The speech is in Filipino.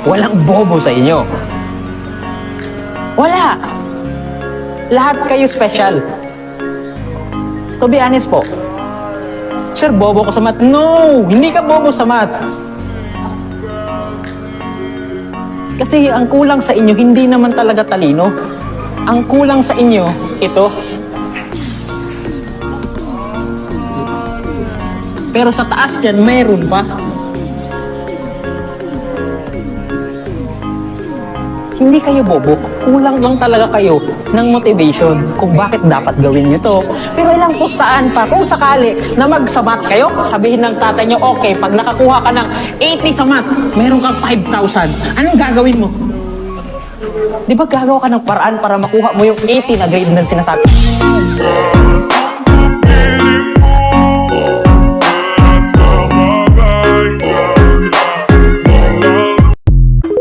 Walang bobo sa inyo. Wala. Lahat kayo special. To be honest po, sir, bobo ko sa math. No! Hindi ka bobo sa math. Kasi ang kulang sa inyo, hindi naman talaga talino. Ang kulang sa inyo, ito. Pero sa taas dyan, mayroon pa. Hindi kayo bobo. Kulang lang talaga kayo ng motivation kung bakit dapat gawin nyo to. Pero ilang pustahan pa, kung sakali na magsamat kayo, sabihin ng tatay nyo, okay, pag nakakuha ka ng 80 sa math, meron kang 5,000. Anong gagawin mo? Di ba gagawa ka ng paraan para makuha mo yung 80 na grade na sinasabi?